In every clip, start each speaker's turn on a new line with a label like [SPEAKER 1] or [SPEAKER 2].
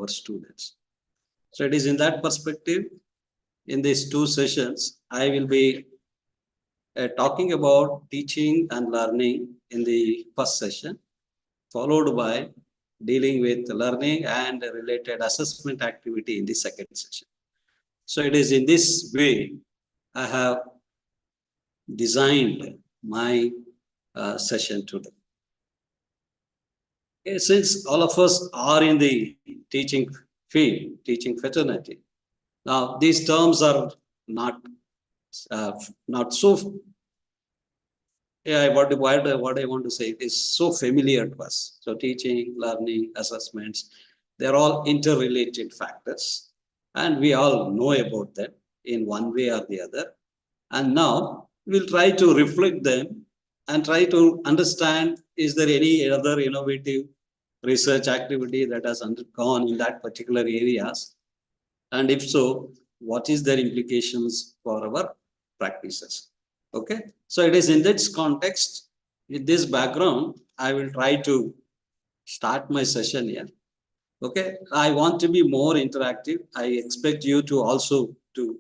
[SPEAKER 1] our students. So it is in that perspective, in these two sessions, I will be talking about teaching and learning in the first session, followed by dealing with learning and related assessment activity in the second session. So it is in this way I have designed my session today. Okay, since all of us are in the teaching field, teaching fraternity, now these terms are not so. Yeah, what I want to say, it is so familiar to us. So teaching, learning, assessments, they're all interrelated factors, and we all know about them in one way or the other. And now we'll try to reflect them and try to understand, is there any other innovative research activity that has undergone in that particular areas? And if so, what is their implications for our practices? Okay, so it is in this context, with this background, I will try to start my session here. Okay, I want to be more interactive. I expect you to also,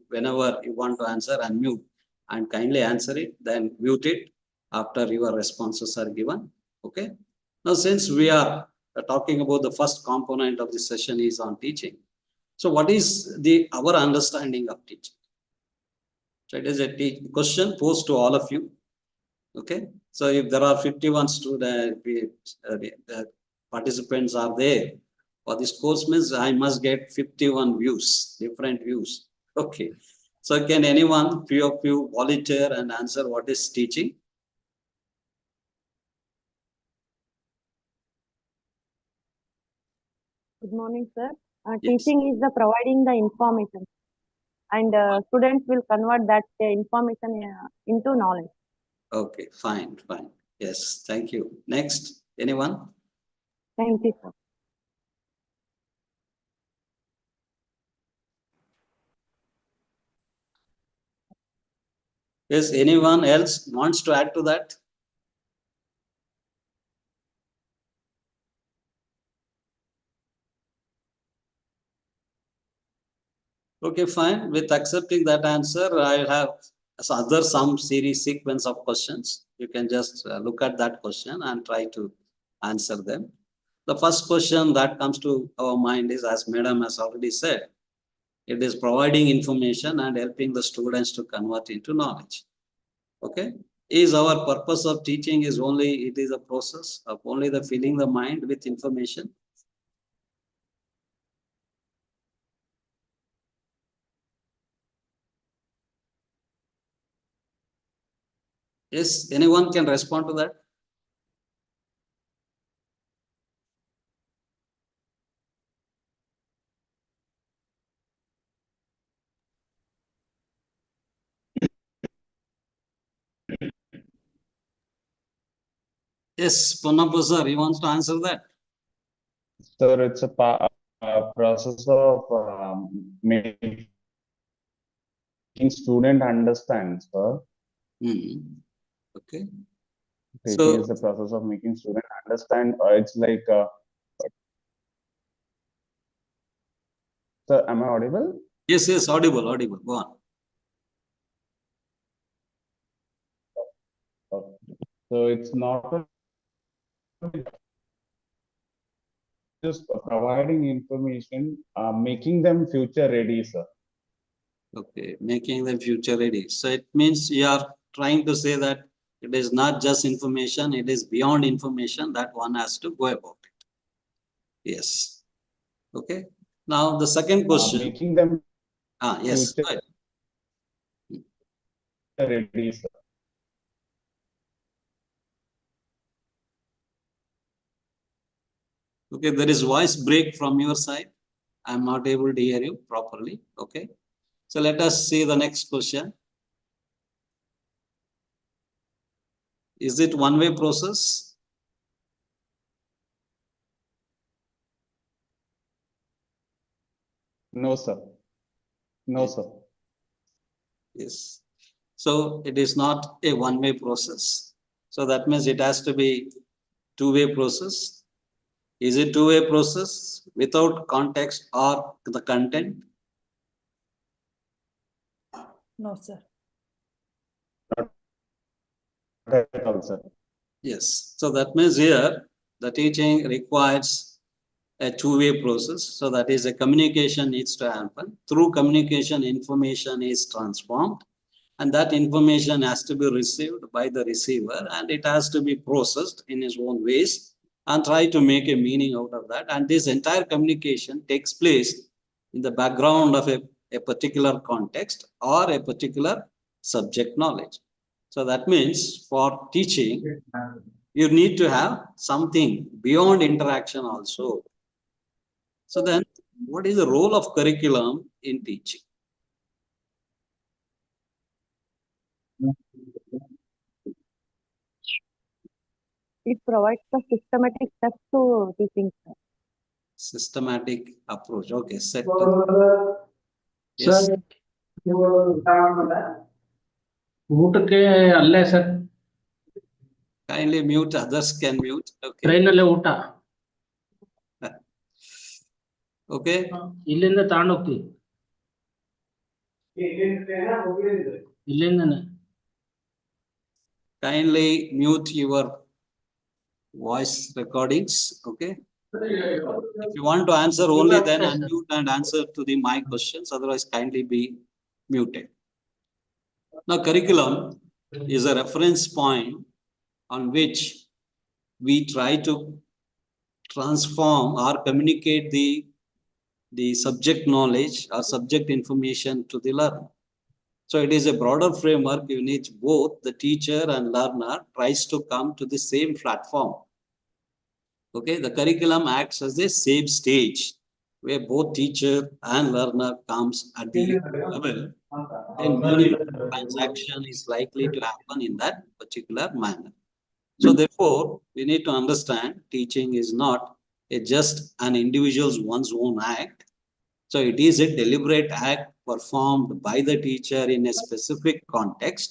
[SPEAKER 1] whenever you want to answer, unmute and kindly answer it, then mute it after your responses are given. Okay, now since we are talking about the first component of the session is on teaching. So what is our understanding of teaching? So it is a question posed to all of you. Okay, so if there are 51 students, participants are there for this course, means I must get 51 views, different views. Okay, so can anyone, few of you, volunteer and answer what is teaching?
[SPEAKER 2] Good morning, sir.
[SPEAKER 1] Yes.
[SPEAKER 2] Teaching is the providing the information, and students will convert that information into knowledge.
[SPEAKER 1] Okay, fine. Yes, thank you. Next, anyone?
[SPEAKER 2] Thank you, sir.
[SPEAKER 1] Yes, anyone else wants to add to that? Okay, fine. With accepting that answer, I have some series sequence of questions. You can just look at that question and try to answer them. The first question that comes to our mind is, as Madam has already said, it is providing information and helping the students to convert into knowledge. Okay, is our purpose of teaching is only, it is a process of only the filling the mind with information? Yes, anyone can respond to that? Yes, Ponnappu sir, he wants to answer that.
[SPEAKER 3] Sir, it's a process of making student understand, sir.
[SPEAKER 1] Okay.
[SPEAKER 3] Teaching is the process of making student understand. It's like, sir, am I audible?
[SPEAKER 1] Yes, audible. Go on.
[SPEAKER 3] So it's not just providing information, making them future ready, sir.
[SPEAKER 1] Okay, making them future ready. So it means you are trying to say that it is not just information, it is beyond information that one has to go about it. Yes. Okay. Now the second question.
[SPEAKER 3] Making them
[SPEAKER 1] yes.
[SPEAKER 3] future ready, sir.
[SPEAKER 1] Okay, there is voice break from your side. I am not able to hear you properly. Okay. So let us see the next question. Is it one-way process?
[SPEAKER 3] No, sir. No, sir.
[SPEAKER 1] Yes. So it is not a one-way process. So that means it has to be two-way process. Is it two-way process without context or the content?
[SPEAKER 4] No, sir.
[SPEAKER 3] Not at all, sir.
[SPEAKER 1] Yes. So that means here the teaching requires a two-way process. So that is a communication needs to happen. Through communication, information is transformed, and that information has to be received by the receiver, and it has to be processed in its own ways and try to make a meaning out of that. And this entire communication takes place in the background of a particular context or a particular subject knowledge. So that means for teaching, you need to have something beyond interaction also. So then, what is the role of curriculum in teaching?
[SPEAKER 2] It provides the systematic steps to teaching, sir.
[SPEAKER 1] Systematic approach. Okay, set.
[SPEAKER 5] Sir ಊಟಕ್ಕೆ ಅಲ್ಲೇ sir
[SPEAKER 1] Kindly mute, others can mute. Okay.
[SPEAKER 5] ಟ್ರೈನಲ್ಲೇ ಊಟ
[SPEAKER 1] Okay.
[SPEAKER 5] ಇಲ್ಲಿಂದ ತಗೊಂಡೋಗ್ತೀವಿ ಇಲ್ಲಿಂದನೇ
[SPEAKER 1] Kindly mute your voice recordings. Okay. If you want to answer only, then unmute and answer to my questions. Otherwise, kindly be muted. Now, curriculum is a reference point on which we try to transform or communicate the subject knowledge or subject information to the learner. So it is a broader framework in which both the teacher and learner tries to come to the same platform. Okay, the curriculum acts as a safe stage where both teacher and learner comes at the level, and meaningful transaction is likely to happen in that particular manner. So therefore, we need to understand teaching is not just an individual's one's own act. So it is a deliberate act performed by the teacher in a specific context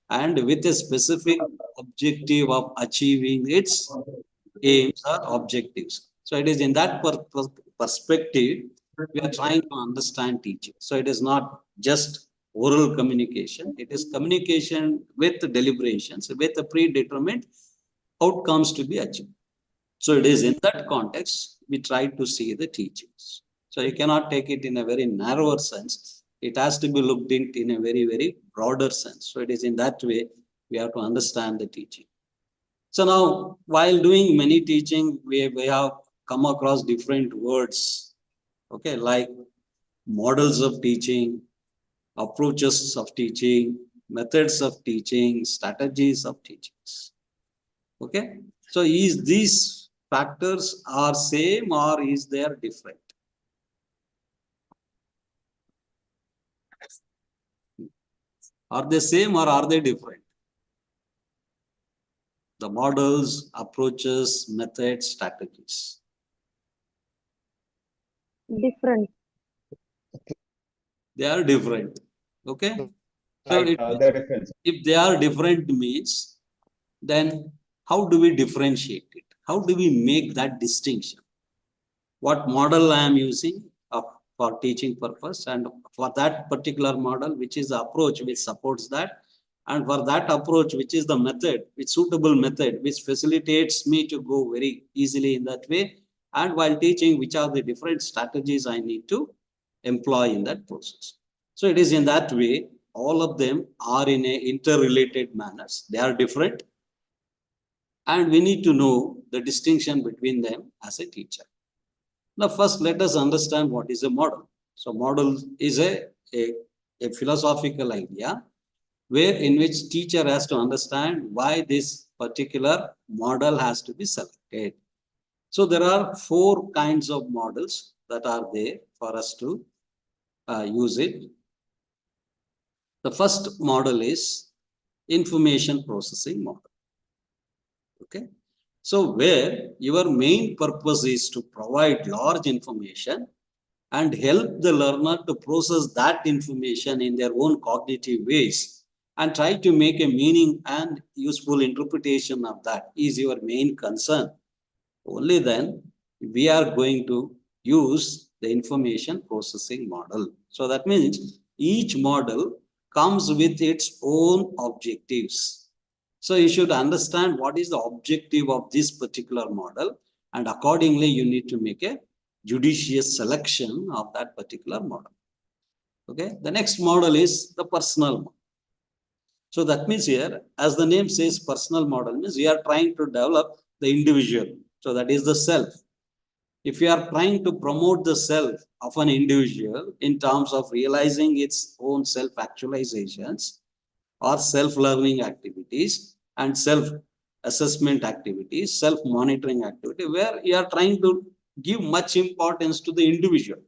[SPEAKER 1] and with a specific objective of achieving its aims or objectives. So it is in that perspective we are trying to understand teaching. So it is not just oral communication, it is communication with deliberations, with a predetermined outcomes to be achieved. So it is in that context we try to see the teachings. So you cannot take it in a very narrower sense. It has to be looked at in a very, very broader sense. So it is in that way we have to understand the teaching. So now, while doing many teaching, we have come across different words, okay, like models of teaching, approaches of teaching, methods of teaching, strategies of teachings. Okay, so is these factors are same or is there different? Are they same or are they different? The models, approaches, methods, strategies.
[SPEAKER 2] Different.
[SPEAKER 1] They are different. Okay. So
[SPEAKER 3] Right, they're different.
[SPEAKER 1] if they are different means, then how do we differentiate it? How do we make that distinction? What model I am using for teaching purpose, and for that particular model, which is the approach which supports that, and for that approach, which is the method, which suitable method, which facilitates me to go very easily in that way, and while teaching, which are the different strategies I need to employ in that process. So it is in that way, all of them are in a interrelated manners. They are different, and we need to know the distinction between them as a teacher. Now, first, let us understand what is a model. So model is a philosophical idea where in which teacher has to understand why this particular model has to be selected. So there are 4 kinds of models that are there for us to use it. The first model is information processing model. Okay. So where your main purpose is to provide large information and help the learner to process that information in their own cognitive ways and try to make a meaning and useful interpretation of that is your main concern. Only then we are going to use the information processing model. So that means each model comes with its own objectives. So you should understand what is the objective of this particular model, and accordingly you need to make a judicious selection of that particular model. Okay, the next model is the personal model. So that means here, as the name says, personal model means we are trying to develop the individual. So that is the self. If you are trying to promote the self of an individual in terms of realizing its own self-actualizations or self-learning activities and self-assessment activities, self-monitoring activity, where you are trying to give much importance to the individual,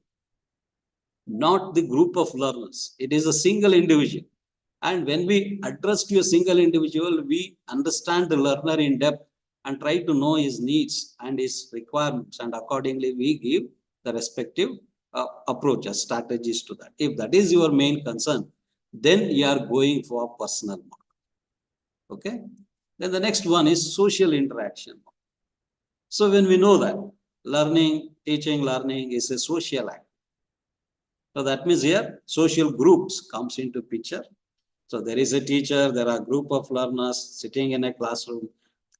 [SPEAKER 1] not the group of learners. It is a single individual. And when we address to a single individual, we understand the learner in depth and try to know his needs and his requirements. And accordingly, we give the respective approaches, strategies to that. If that is your main concern, then you are going for personal model. Okay. Then the next one is social interaction. So when we know that learning, teaching, learning is a social act. So that means here social groups comes into picture. So there is a teacher, there are a group of learners sitting in a classroom,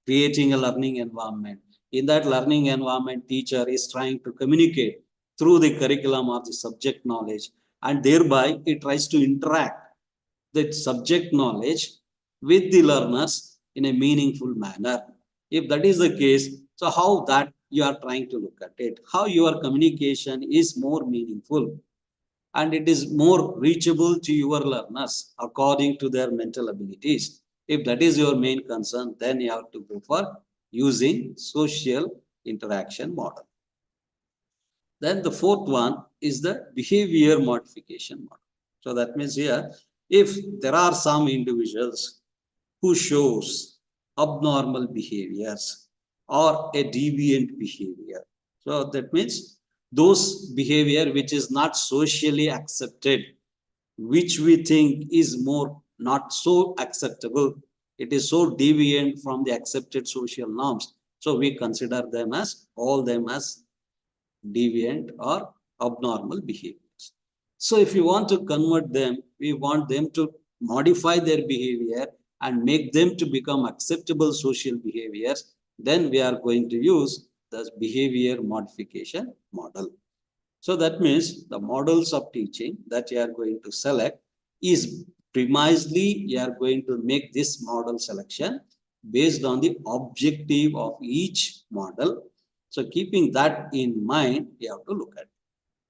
[SPEAKER 1] creating a learning environment. In that learning environment, teacher is trying to communicate through the curriculum or the subject knowledge, and thereby it tries to interact the subject knowledge with the learners in a meaningful manner. If that is the case, so how that you are trying to look at it, how your communication is more meaningful and it is more reachable to your learners according to their mental abilities. If that is your main concern, then you have to go for using social interaction model. Then the fourth one is the behavior modification model. So that means here, if there are some individuals who shows abnormal behaviors or a deviant behavior, so that means those behavior which is not socially accepted, which we think is more not so acceptable, it is so deviant from the accepted social norms. So we consider them as deviant or abnormal behaviors. So if you want to convert them, we want them to modify their behavior and make them to become acceptable social behaviors, then we are going to use the behavior modification model. So that means the models of teaching that you are going to select is premisely you are going to make this model selection based on the objective of each model. So keeping that in mind, you have to look at it.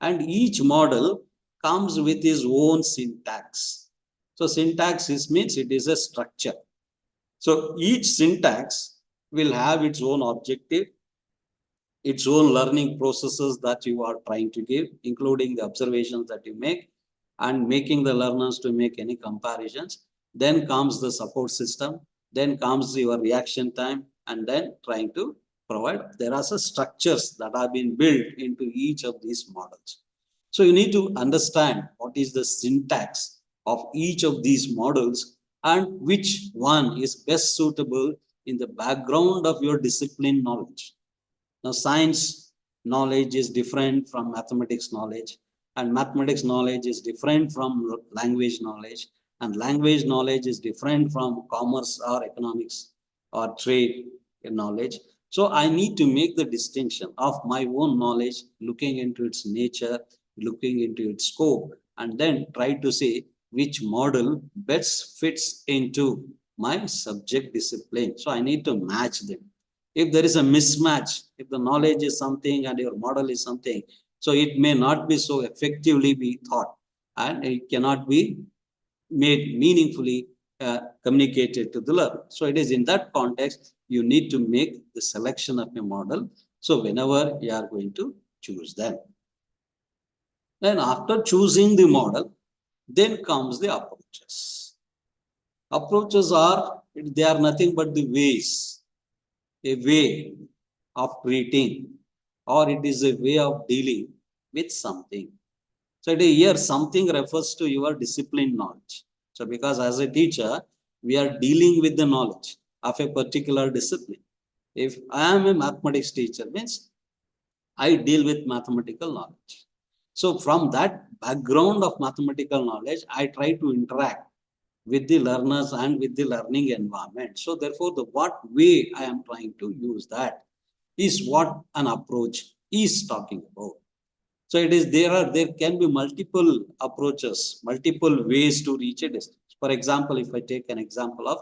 [SPEAKER 1] And each model comes with its own syntax. So syntax means it is a structure. So each syntax will have its own objective, its own learning processes that you are trying to give, including the observations that you make and making the learners to make any comparisons. Then comes the support system, then comes your reaction time, and then trying to provide. There are some structures that have been built into each of these models. So you need to understand what is the syntax of each of these models and which one is best suitable in the background of your discipline knowledge. Now, science knowledge is different from mathematics knowledge, and mathematics knowledge is different from language knowledge, and language knowledge is different from commerce or economics or trade knowledge. So I need to make the distinction of my own knowledge, looking into its nature, looking into its scope, and then try to say which model best fits into my subject discipline. So I need to match them. If there is a mismatch, if the knowledge is something and your model is something, so it may not be so effectively be taught and it cannot be made meaningfully communicated to the learner. So it is in that context, you need to make the selection of a model. So whenever you are going to choose them. Then after choosing the model, then comes the approaches. Approaches they are nothing but the ways, a way of treating, or it is a way of dealing with something. So here something refers to your discipline knowledge. So because as a teacher, we are dealing with the knowledge of a particular discipline. If I am a mathematics teacher, means I deal with mathematical knowledge. So from that background of mathematical knowledge, I try to interact with the learners and with the learning environment. So therefore, the what way I am trying to use that is what an approach is talking about. So it is there can be multiple approaches, multiple ways to reach a distance. For example, if I take an example of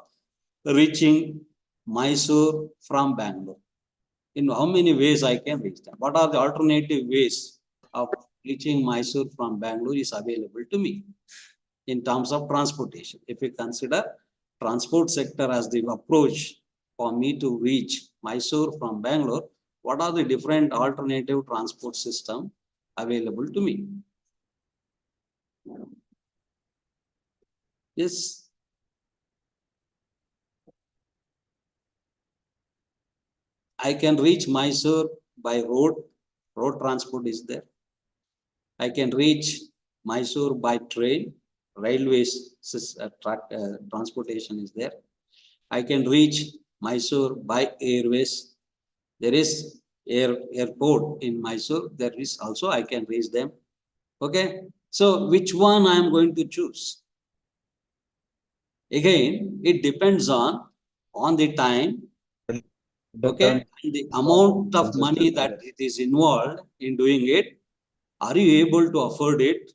[SPEAKER 1] reaching Mysore from Bangalore, in how many ways I can reach them? What are the alternative ways of reaching Mysore from Bangalore is available to me in terms of transportation? If we consider transport sector as the approach for me to reach Mysore from Bangalore, what are the different alternative transport system available to me? Yes. I can reach Mysore by road. Road transport is there. I can reach Mysore by train. Railways transportation is there. I can reach Mysore by airways. There is airport in Mysore. There is also I can reach them. Okay. So which one I am going to choose? Again, it depends on the time, okay, and the amount of money that it is involved in doing it. Are you able to afford it?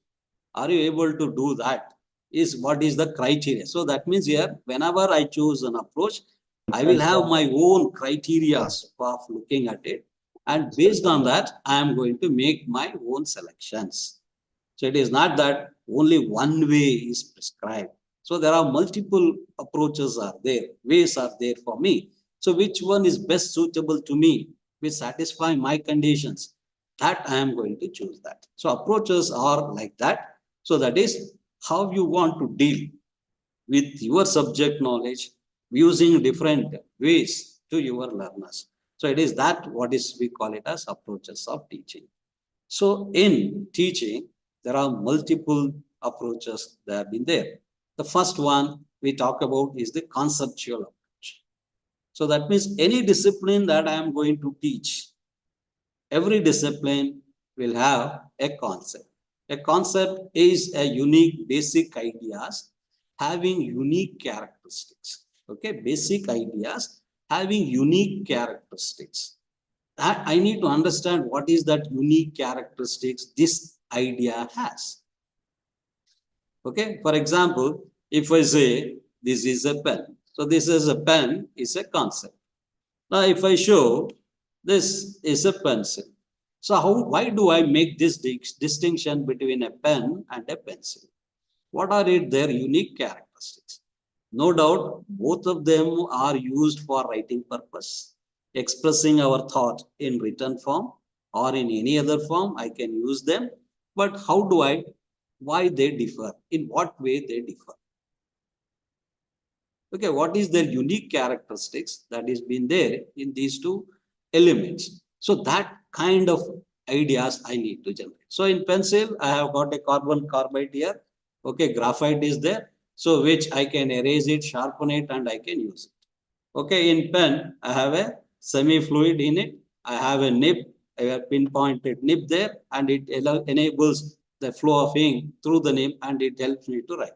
[SPEAKER 1] Are you able to do that? Is what is the criteria? So that means here, whenever I choose an approach, I will have my own criteria of looking at it. And based on that, I am going to make my own selections. So it is not that only one way is prescribed. So there are multiple approaches are there, ways are there for me. So which one is best suitable to me, which satisfy my conditions, that I am going to choose that. So approaches are like that. So that is how you want to deal with your subject knowledge using different ways to your learners. So it is that what is we call it as approaches of teaching. So in teaching, there are multiple approaches that have been there. The first one we talk about is the conceptual approach. So that means any discipline that I am going to teach, every discipline will have a concept. A concept is a unique basic ideas having unique characteristics. Okay, basic ideas having unique characteristics. I need to understand what is that unique characteristics this idea has. Okay, for example, if I say this is a pen, so this is a pen is a concept. Now, if I show this is a pencil, so why do I make this distinction between a pen and a pencil? What are their unique characteristics? No doubt, both of them are used for writing purpose, expressing our thought in written form or in any other form. I can use them, but why they differ? In what way they differ? Okay, what is their unique characteristics that is been there in these two elements? So that kind of ideas I need to generate. So in pencil, I have got a carbon carbide here. Okay, graphite is there. So which I can erase it, sharpen it, and I can use it. Okay, in pen, I have a semi-fluid in it. I have a nib, a pinpointed nib there, and it enables the flow of ink through the nib, and it helps me to write.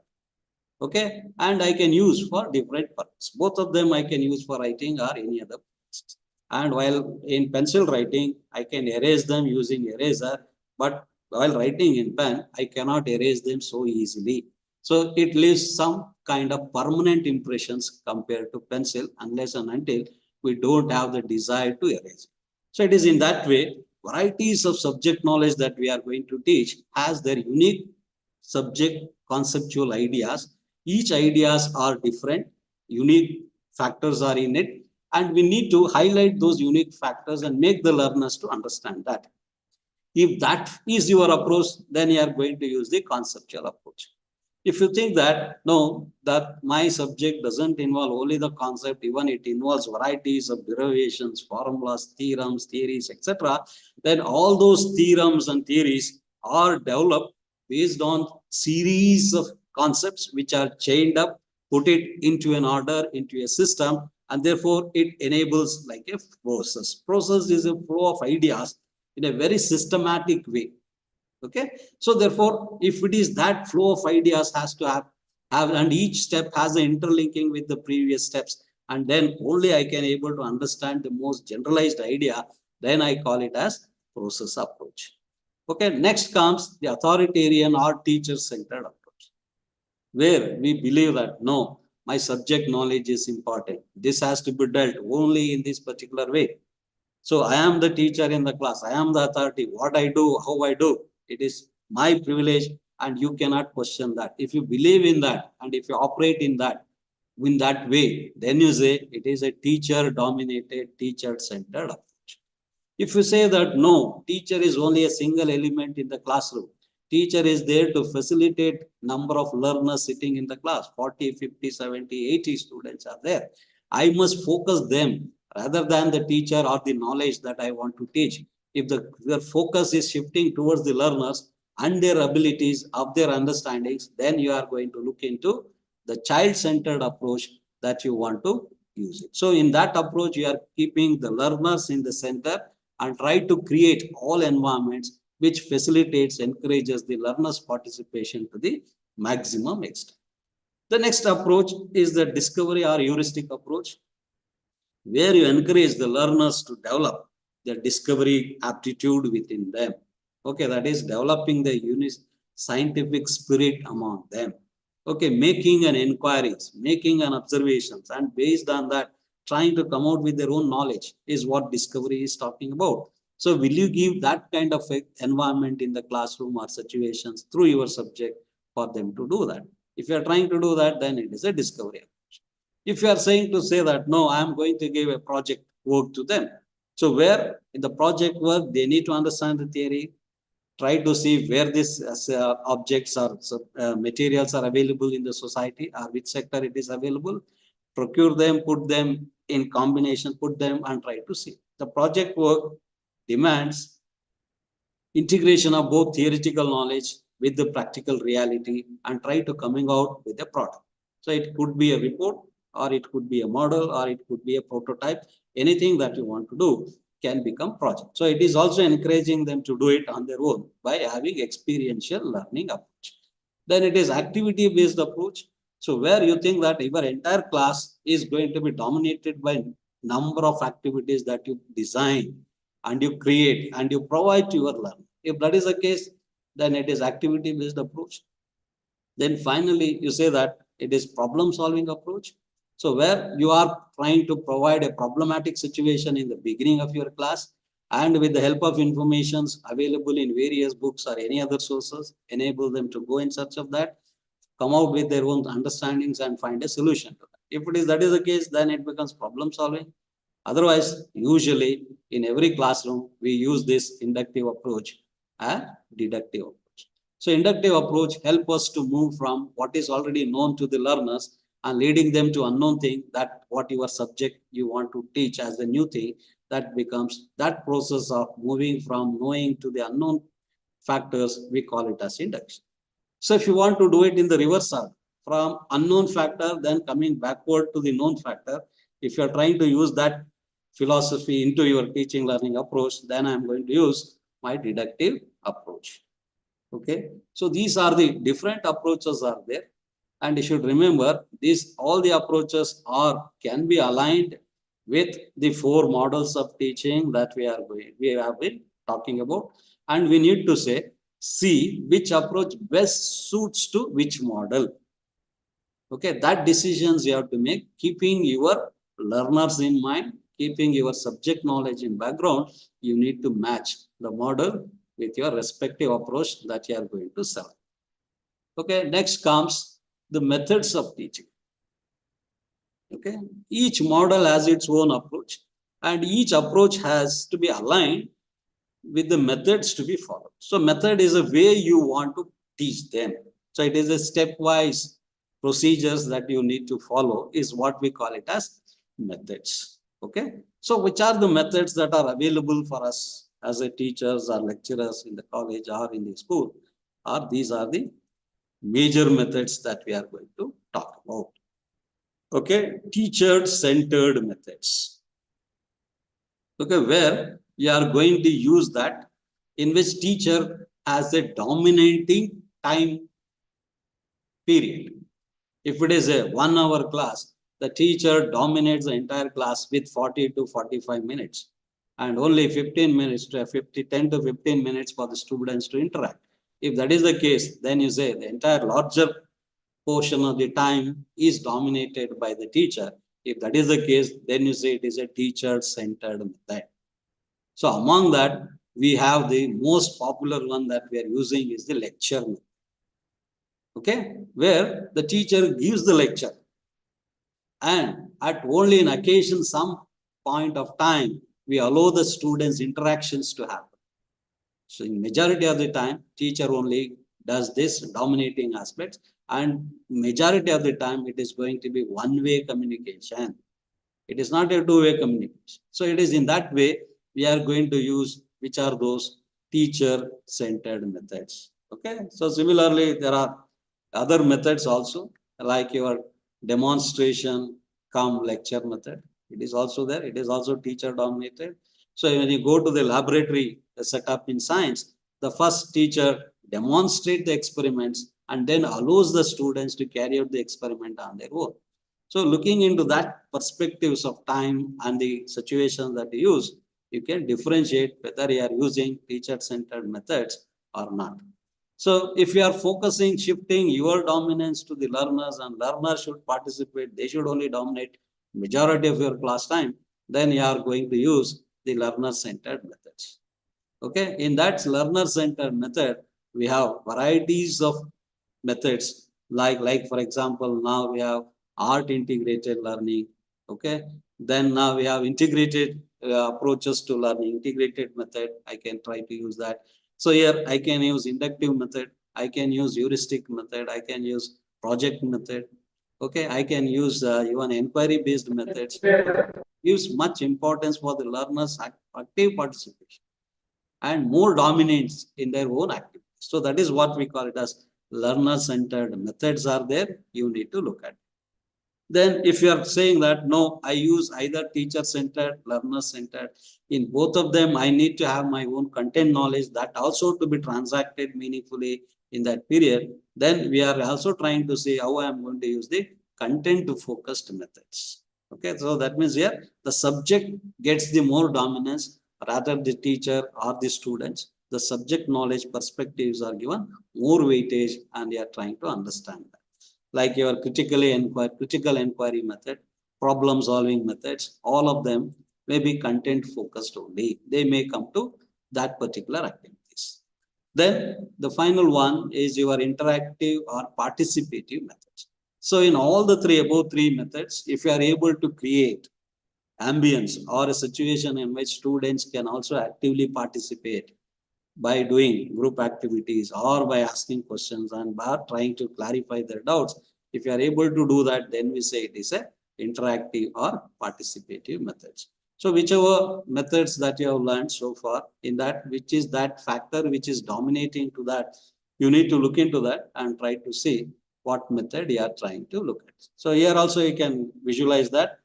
[SPEAKER 1] Okay, and I can use for different purposes. Both of them I can use for writing or any other purposes. And while in pencil writing, I can erase them using eraser, but while writing in pen, I cannot erase them so easily. So it leaves some kind of permanent impressions compared to pencil, unless and until we don't have the desire to erase it. So it is in that way, varieties of subject knowledge that we are going to teach has their unique subject conceptual ideas. Each ideas are different, unique factors are in it, and we need to highlight those unique factors and make the learners to understand that. If that is your approach, then you are going to use the conceptual approach. If you think that, no, that my subject doesn't involve only the concept, even it involves varieties of derivations, formulas, theorems, theories, etc., then all those theorems and theories are developed based on series of concepts which are chained up, put it into an order, into a system, and therefore it enables like a process. Process is a flow of ideas in a very systematic way. Okay. So therefore, if it is that flow of ideas has to have and each step has an interlinking with the previous steps, and then only I can able to understand the most generalized idea, then I call it as process approach. Okay. Next comes the authoritarian or teacher-centered approach, where we believe that no, my subject knowledge is important. This has to be dealt only in this particular way. So I am the teacher in the class. I am the authority. What I do, how I do, it is my privilege, and you cannot question that. If you believe in that and if you operate in that way, then you say it is a teacher-dominated, teacher-centered approach. If you say that no, teacher is only a single element in the classroom, teacher is there to facilitate number of learners sitting in the class, 40, 50, 70, 80 students are there. I must focus them rather than the teacher or the knowledge that I want to teach. If the focus is shifting towards the learners and their abilities of their understandings, then you are going to look into the child-centered approach that you want to use it. So in that approach, you are keeping the learners in the center and try to create all environments which facilitates, encourages the learners' participation to the maximum extent. The next approach is the discovery or heuristic approach, where you encourage the learners to develop their discovery aptitude within them. Okay, that is developing the scientific spirit among them. Okay, making an inquiries, making an observations, and based on that, trying to come out with their own knowledge is what discovery is talking about. So will you give that kind of environment in the classroom or situations through your subject for them to do that? If you are trying to do that, then it is a discovery approach. If you are saying to say that, no, I am going to give a project work to them. So where in the project work, they need to understand the theory, try to see where these objects or materials are available in the society or which sector it is available, procure them, put them in combination, put them and try to see. The project work demands integration of both theoretical knowledge with the practical reality and try to coming out with a product. So it could be a report, or it could be a model, or it could be a prototype. Anything that you want to do can become project. So it is also encouraging them to do it on their own by having experiential learning approach. Then it is activity-based approach. So where you think that your entire class is going to be dominated by number of activities that you design and you create and you provide to your learner. If that is the case, then it is activity-based approach. Then finally, you say that it is problem-solving approach. So where you are trying to provide a problematic situation in the beginning of your class, and with the help of informations available in various books or any other sources, enable them to go in search of that, come out with their own understandings and find a solution to that. If that is the case, then it becomes problem-solving. Otherwise, usually in every classroom, we use this inductive approach and deductive approach. So inductive approach helps us to move from what is already known to the learners and leading them to unknown thing, that what your subject you want to teach as the new thing, that becomes that process of moving from knowing to the unknown factors, we call it as induction. So if you want to do it in the reverse order, from unknown factor, then coming backward to the known factor, if you are trying to use that philosophy into your teaching learning approach, then I am going to use my deductive approach. Okay, so these are the different approaches are there, and you should remember these all the approaches can be aligned with the 4 models of teaching that we have been talking about, and we need to see which approach best suits to which model. Okay, that decisions you have to make, keeping your learners in mind, keeping your subject knowledge in background. You need to match the model with your respective approach that you are going to select. Okay, next comes the methods of teaching. Okay, each model has its own approach, and each approach has to be aligned with the methods to be followed. So method is a way you want to teach them. So it is a stepwise procedures that you need to follow is what we call it as methods. Okay, so which are the methods that are available for us as a teachers or lecturers in the college or in the school? These are the major methods that we are going to talk about. Okay, teacher-centered methods. Okay, where you are going to use that in which teacher has a dominating time period. If it is a 1 hour class, the teacher dominates the entire class with 40 to 45 minutes and only 15 minutes to 10 to 15 minutes for the students to interact. If that is the case, then you say the entire larger portion of the time is dominated by the teacher. If that is the case, then you say it is a teacher-centered method. So among that, we have the most popular one that we are using is the lecture method. Okay, where the teacher gives the lecture and at only in occasion some point of time, we allow the students' interactions to happen. So in majority of the time, teacher only does this dominating aspects, and majority of the time it is going to be one-way communication. It is not a two-way communication. So it is in that way we are going to use which are those teacher-centered methods. Okay. So similarly, there are other methods also like your demonstration cum lecture method. It is also there. It is also teacher dominated. So when you go to the laboratory setup in science, the first teacher demonstrates the experiments and then allows the students to carry out the experiment on their own. So looking into that perspectives of time and the situation that you use, you can differentiate whether you are using teacher-centered methods or not. So if you are focusing, shifting your dominance to the learners and learners should participate, they should only dominate majority of your class time, then you are going to use the learner-centered methods. Okay, in that learner-centered method, we have varieties of methods like for example, now we have art integrated learning. Okay, then now we have integrated approaches to learning, integrated method. I can try to use that. So here I can use inductive method, I can use heuristic method, I can use project method. Okay, I can use even inquiry based methods. Gives much importance for the learners' active participation and more dominance in their own activities. So that is what we call it as learner-centered methods are there. You need to look at it. Then if you are saying that, no, I use either teacher-centered, learner-centered, in both of them, I need to have my own content knowledge that also to be transacted meaningfully in that period. Then we are also trying to see how I am going to use the content-focused methods. Okay, so that means here the subject gets the more dominance rather the teacher or the students. The subject knowledge perspectives are given more weightage and they are trying to understand that. Like your critical inquiry method, problem solving methods, all of them may be content focused only. They may come to that particular activities. Then the final one is your interactive or participative methods. So in all the above three methods, if you are able to create ambience or a situation in which students can also actively participate by doing group activities or by asking questions and by trying to clarify their doubts. If you are able to do that, then we say it is a interactive or participative methods. So whichever methods that you have learned so far in that, which is that factor which is dominating to that, you need to look into that and try to see what method you are trying to look at. So here also you can visualize that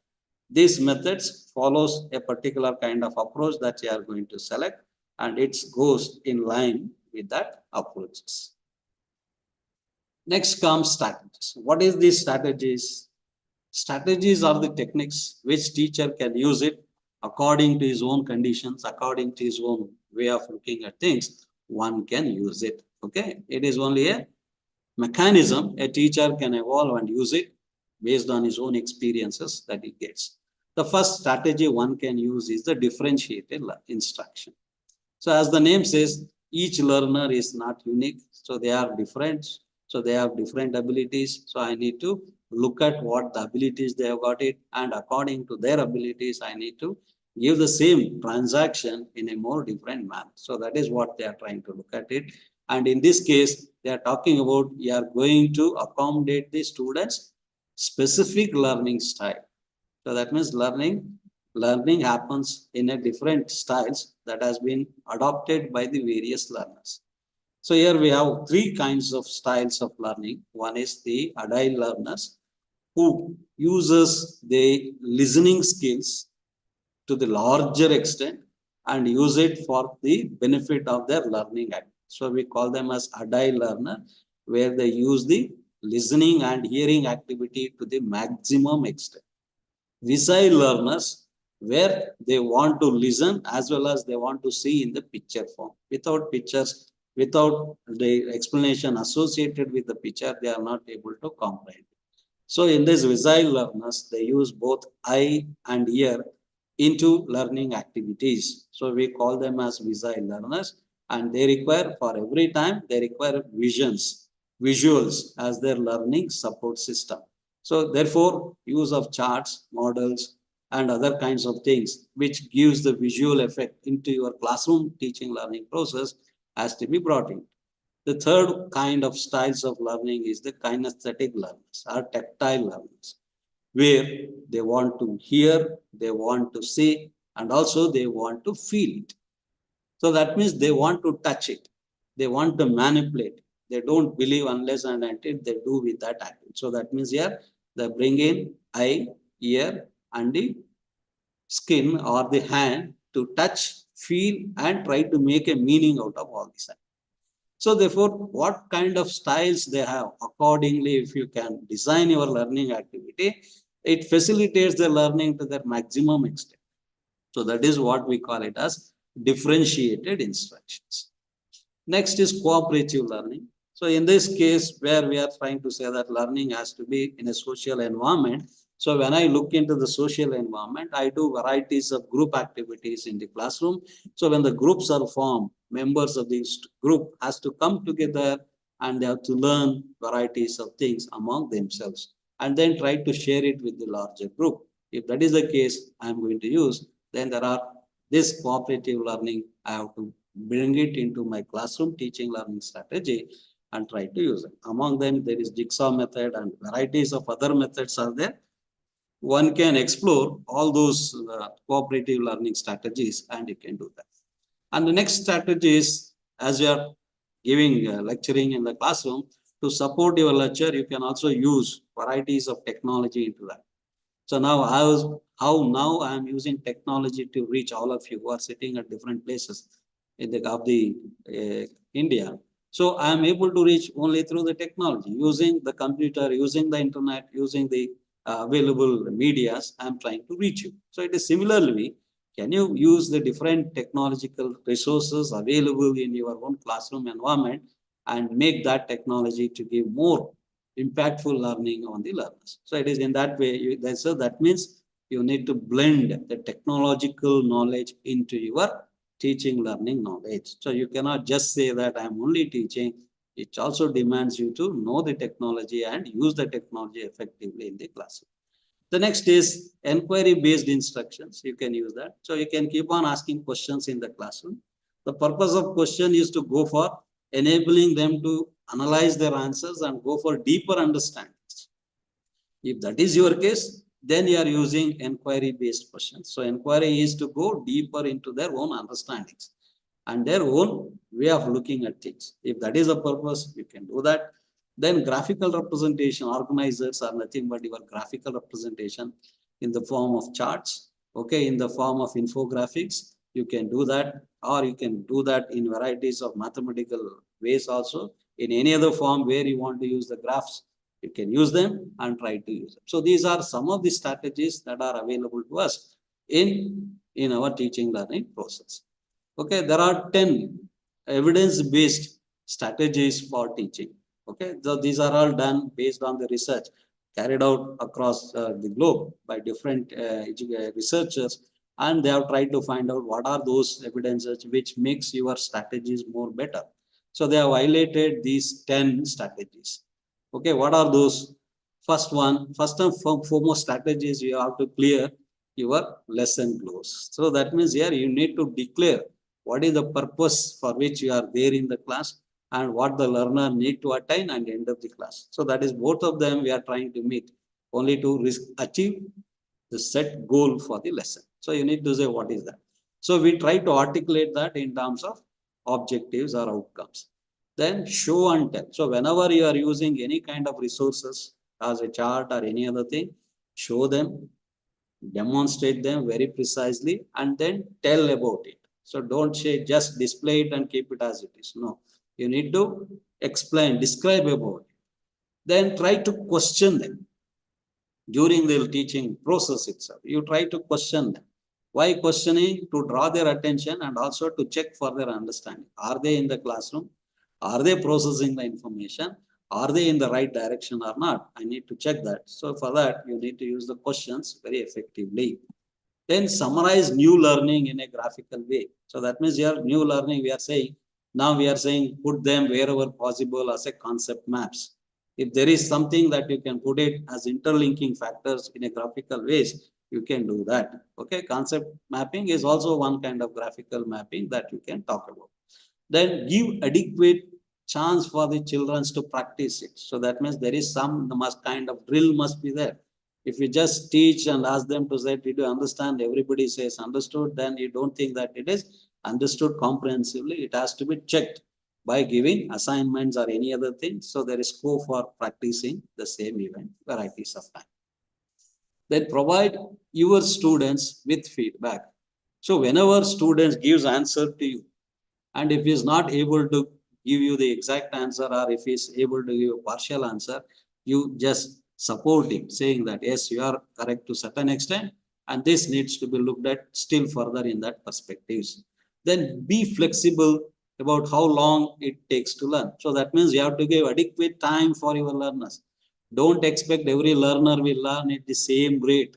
[SPEAKER 1] these methods follows a particular kind of approach that you are going to select, and it goes in line with that approaches. Next comes strategies. What is these strategies? Strategies are the techniques which teacher can use it according to his own conditions, according to his own way of looking at things. One can use it. Okay, it is only a mechanism a teacher can evolve and use it based on his own experiences that he gets. The first strategy one can use is the differentiated instruction. So as the name says, each learner is not unique. So they are different. So they have different abilities. So I need to look at what the abilities they have got it. And according to their abilities, I need to give the same transaction in a more different manner. So that is what they are trying to look at it. And in this case, they are talking about you are going to accommodate the students' specific learning style. So that means learning happens in a different styles that has been adopted by the various learners. So here we have three kinds of styles of learning. One is the agile learners who uses the listening skills to the larger extent and use it for the benefit of their learning activity. So we call them as agile learner, where they use the listening and hearing activity to the maximum extent. Visile learners, where they want to listen as well as they want to see in the picture form. Without pictures, without the explanation associated with the picture, they are not able to comprehend. So in this visile learners, they use both eye and ear into learning activities. So we call them as visile learners, and they require, for every time, they require visuals as their learning support system. So therefore, use of charts, models, and other kinds of things which gives the visual effect into your classroom teaching learning process has to be brought in. The third kind of styles of learning is the kinesthetic learners or tactile learners, where they want to hear, they want to see, and also they want to feel it. So that means they want to touch it. They want to manipulate. They don't believe unless and until they do with that action. So that means here they bring in eye, ear, and the skin or the hand to touch, feel, and try to make a meaning out of all this. So therefore, what kind of styles they have, accordingly, if you can design your learning activity, it facilitates the learning to their maximum extent. So that is what we call it as differentiated instructions. Next is cooperative learning. So in this case, where we are trying to say that learning has to be in a social environment. So when I look into the social environment, I do varieties of group activities in the classroom. So when the groups are formed, members of this group has to come together and they have to learn varieties of things among themselves and then try to share it with the larger group. If that is the case, I'm going to use, then there are this cooperative learning. I have to bring it into my classroom teaching learning strategy and try to use it. Among them, there is jigsaw method and varieties of other methods are there. One can explore all those cooperative learning strategies and you can do that. And the next strategy is, as you are giving lecturing in the classroom, to support your lecture, you can also use varieties of technology into that. So now how now I am using technology to reach all of you who are sitting at different places in the India. So I am able to reach only through the technology, using the computer, using the internet, using the available medias. I am trying to reach you. So it is similarly, can you use the different technological resources available in your own classroom environment and make that technology to give more impactful learning on the learners? So it is in that way. So that means you need to blend the technological knowledge into your teaching learning knowledge. So you cannot just say that I'm only teaching. It also demands you to know the technology and use the technology effectively in the classroom. The next is inquiry-based instructions. You can use that. So you can keep on asking questions in the classroom. The purpose of question is to go for enabling them to analyze their answers and go for deeper understandings. If that is your case, then you are using inquiry-based questions. So inquiry is to go deeper into their own understandings and their own way of looking at things. If that is the purpose, you can do that. Then graphical representation, organizers are nothing but your graphical representation in the form of charts, okay, in the form of infographics. You can do that, or you can do that in varieties of mathematical ways also. In any other form where you want to use the graphs, you can use them and try to use them. So these are some of the strategies that are available to us in our teaching learning process. Okay, there are 10 evidence-based strategies for teaching. Okay, so these are all done based on the research carried out across the globe by different researchers, and they have tried to find out what are those evidences which makes your strategies more better. So they have highlighted these 10 strategies. Okay, what are those? First and foremost strategies, you have to clear your lesson goals. So that means here you need to declare what is the purpose for which you are there in the class and what the learner need to attain and end of the class. So that is both of them we are trying to meet only to achieve the set goal for the lesson. So you need to say what is that. So we try to articulate that in terms of objectives or outcomes. Then show and tell. So whenever you are using any kind of resources as a chart or any other thing, show them, demonstrate them very precisely, and then tell about it. So don't say just display it and keep it as it is. No, you need to explain, describe about it. Then try to question them during the teaching process itself. You try to question them. Why questioning? To draw their attention and also to check for their understanding. Are they in the classroom? Are they processing the information? Are they in the right direction or not? I need to check that. So for that, you need to use the questions very effectively. Then summarize new learning in a graphical way. So that means your new learning, we are saying, now we are saying put them wherever possible as a concept maps. If there is something that you can put it as interlinking factors in a graphical ways, you can do that. Okay, concept mapping is also one kind of graphical mapping that you can talk about. Then give adequate chance for the children to practice it. So that means there is some kind of drill must be there. If you just teach and ask them to say, did you understand? Everybody says understood, then you don't think that it is understood comprehensively. It has to be checked by giving assignments or any other thing. So there is scope for practicing the same event varieties of time. Then provide your students with feedback. So whenever students gives answer to you, and if he is not able to give you the exact answer, or if he is able to give a partial answer, you just support him, saying that yes, you are correct to certain extent, and this needs to be looked at still further in that perspectives. Then be flexible about how long it takes to learn. So that means you have to give adequate time for your learners. Don't expect every learner will learn at the same rate.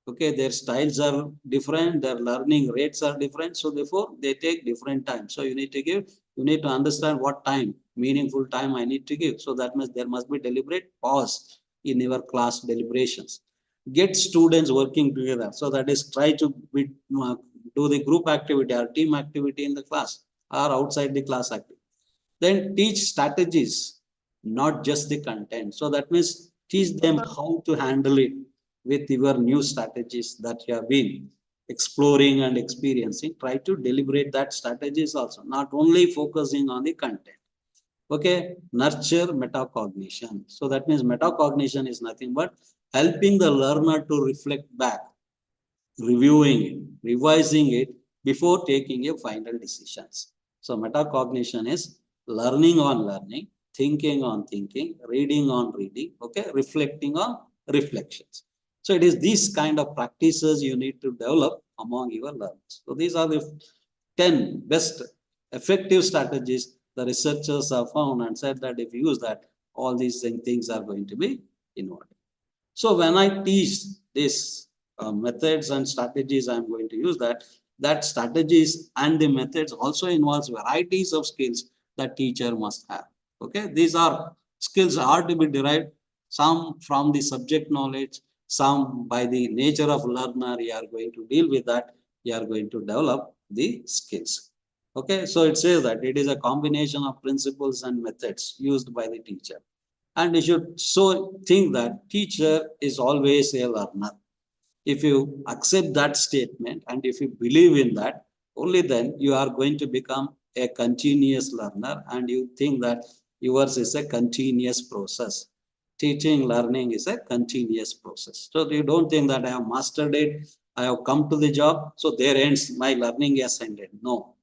[SPEAKER 1] Okay, their styles are different, their learning rates are different, so therefore they take different time. So you need to understand what time, meaningful time I need to give. So that means there must be deliberate pause in your class deliberations. Get students working together. So that is, try to do the group activity or team activity in the class or outside the class activity. Then teach strategies, not just the content. So that means teach them how to handle it with your new strategies that you have been exploring and experiencing. Try to deliberate that strategies also, not only focusing on the content. Okay, nurture metacognition. So that means metacognition is nothing but helping the learner to reflect back, reviewing it, revising it before taking a final decisions. So metacognition is learning on learning, thinking on thinking, reading on reading, okay, reflecting on reflections. So it is these kind of practices you need to develop among your learners. So these are the 10 best effective strategies the researchers have found and said that if you use that, all these things are going to be involved. So when I teach these methods and strategies, I'm going to use that strategies and the methods also involves varieties of skills that teacher must have. Okay, these are skills are to be derived, some from the subject knowledge, some by the nature of learner. You are going to deal with that. You are going to develop the skills. Okay, so it says that it is a combination of principles and methods used by the teacher. And you should so think that teacher is always a learner. If you accept that statement and if you believe in that, only then you are going to become a continuous learner, and you think that yours is a continuous process. Teaching, learning is a continuous process. So you don't think that I have mastered it, I have come to the job, so there ends my learning has ended. No.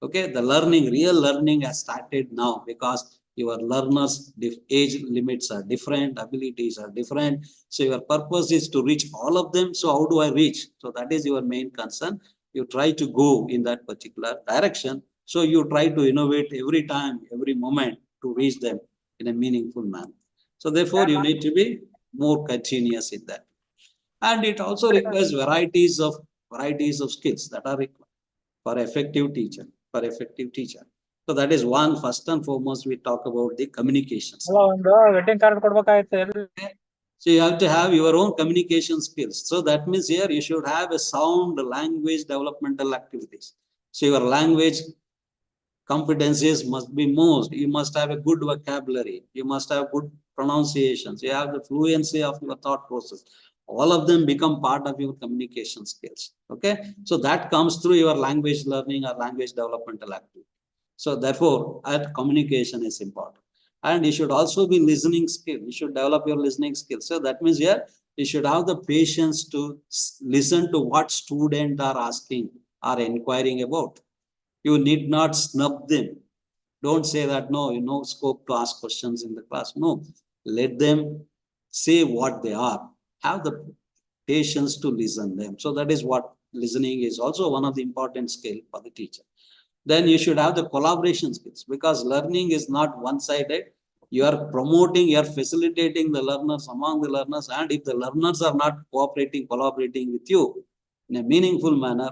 [SPEAKER 1] Okay, the learning, real learning has started now, because your learners' age limits are different, abilities are different. So your purpose is to reach all of them. So how do I reach? So that is your main concern. You try to go in that particular direction. So you try to innovate every time, every moment to reach them in a meaningful manner. So therefore, you need to be more continuous in that. And it also requires varieties of skills that are required for effective teacher. So that is one, first and foremost, we talk about the communications. So you have to have your own communication skills. So that means here you should have a sound language developmental activities. So your language competencies must be most. You must have a good vocabulary. You must have good pronunciations. You have the fluency of your thought process. All of them become part of your communication skills. Okay. So that comes through your language learning or language developmental activity. So therefore, communication is important. And you should also be listening skill. You should develop your listening skills. So that means here you should have the patience to listen to what students are asking are inquiring about. You need not snub them. Don't say that, no, you know, scope to ask questions in the class. No, let them say what they are. Have the patience to listen them. So that is what listening is also one of the important skill for the teacher. Then you should have the collaboration skills, because learning is not one-sided. You are promoting, you are facilitating the learners among the learners, and if the learners are not collaborating with you in a meaningful manner,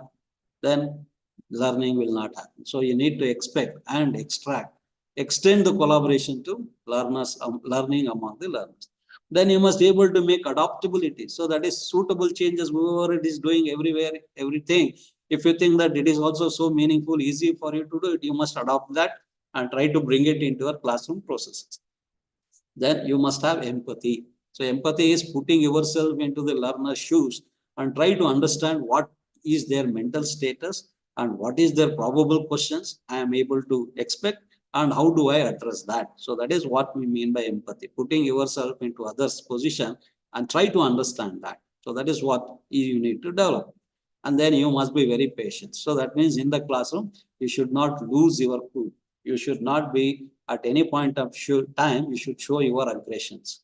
[SPEAKER 1] then learning will not happen. So you need to expect and extend the collaboration to learners, learning among the learners. Then you must be able to make adaptability. So that is suitable changes, whoever it is doing everywhere, everything. If you think that it is also so meaningful, easy for you to do it, you must adopt that and try to bring it into your classroom processes. Then you must have empathy. So empathy is putting yourself into the learner's shoes and try to understand what is their mental status and what is their probable questions I am able to expect and how do I address that. So that is what we mean by empathy, putting yourself into others' position and try to understand that. So that is what you need to develop. And then you must be very patient. So that means in the classroom, you should not lose your cool. You should not be at any point of time, you should show your aggressions.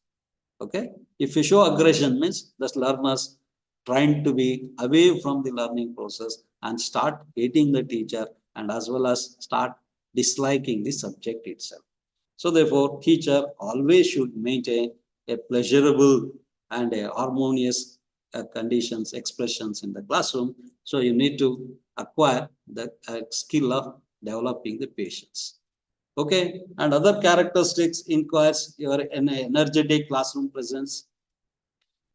[SPEAKER 1] Okay. If you show aggression, means the learners trying to be away from the learning process and start hating the teacher and as well as start disliking the subject itself. So therefore, teacher always should maintain a pleasurable and a harmonious conditions, expressions in the classroom. So you need to acquire the skill of developing the patience. Okay, and other characteristics inquires your energetic classroom presence,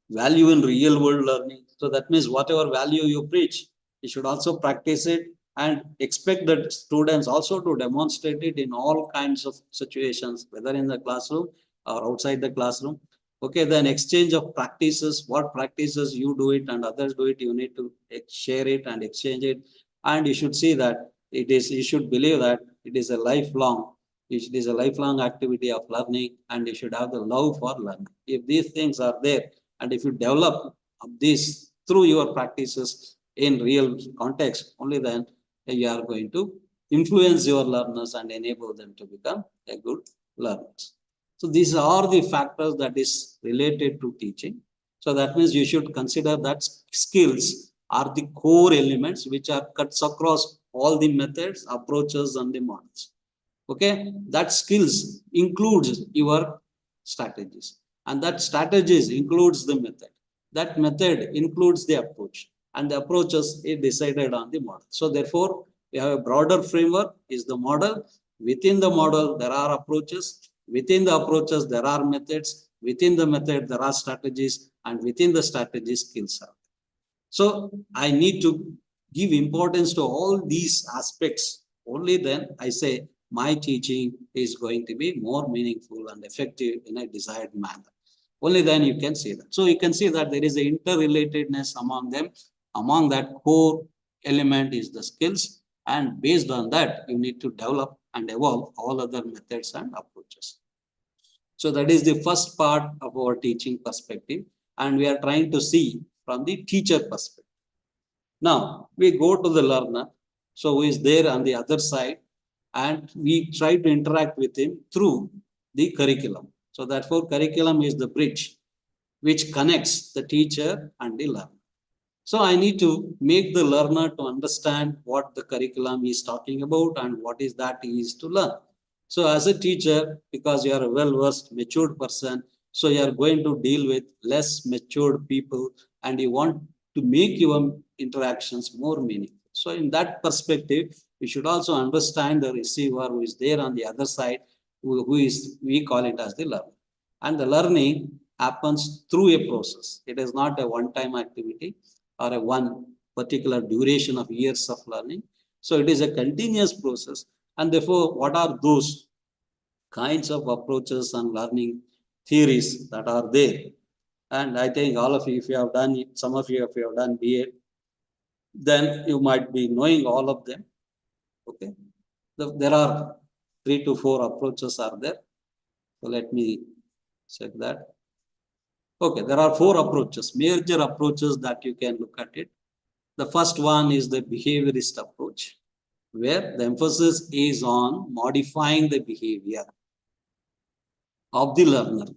[SPEAKER 1] value in real world learning. So that means whatever value you preach, you should also practice it and expect that students also to demonstrate it in all kinds of situations, whether in the classroom or outside the classroom. Okay, then exchange of practices, what practices you do it and others do it, you need to share it and exchange it. And you should see that it is, you should believe that it is a lifelong activity of learning, and you should have the love for learning. If these things are there, and if you develop this through your practices in real context, only then you are going to influence your learners and enable them to become a good learners. So these are the factors that is related to teaching. So that means you should consider that skills are the core elements which are cuts across all the methods, approaches, and the models. Okay, that skills includes your strategies, and that strategies includes the method. That method includes the approach, and the approaches is decided on the model. So therefore, we have a broader framework is the model. Within the model, there are approaches. Within the approaches, there are methods. Within the method, there are strategies, and within the strategies, skills are. So I need to give importance to all these aspects. Only then I say my teaching is going to be more meaningful and effective in a desired manner. Only then you can see that. So you can see that there is an interrelatedness among them. Among that core element is the skills, and based on that, you need to develop and evolve all other methods and approaches. So that is the first part of our teaching perspective, and we are trying to see from the teacher perspective. Now we go to the learner, so who is there on the other side, and we try to interact with him through the curriculum. So therefore, curriculum is the bridge which connects the teacher and the learner. So I need to make the learner to understand what the curriculum is talking about and what is that he is to learn. So as a teacher, because you are a well-versed, matured person, so you are going to deal with less matured people and you want to make your interactions more meaningful. So in that perspective, you should also understand the receiver who is there on the other side, who is, we call it as the learner. And the learning happens through a process. It is not a one-time activity or a one particular duration of years of learning. So it is a continuous process. And therefore, what are those kinds of approaches and learning theories that are there? And I think all of you, if you have done it, some of you, if you have done BA, then you might be knowing all of them. Okay. There are 3 to 4 approaches are there. So let me check that. Okay, there are 4 approaches, major approaches that you can look at it. The first one is the behaviorist approach, where the emphasis is on modifying the behavior of the learner.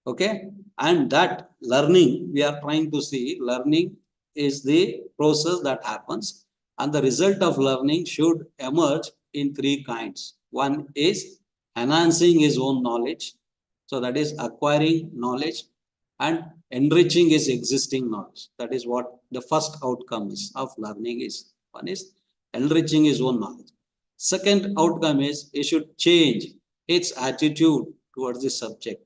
[SPEAKER 1] Okay, and that learning, we are trying to see learning is the process that happens, and the result of learning should emerge in three kinds. One is enhancing his own knowledge, so that is acquiring knowledge, and enriching his existing knowledge. That is what the first outcome is of learning is. One is enriching his own knowledge. Second outcome is he should change its attitude towards the subject.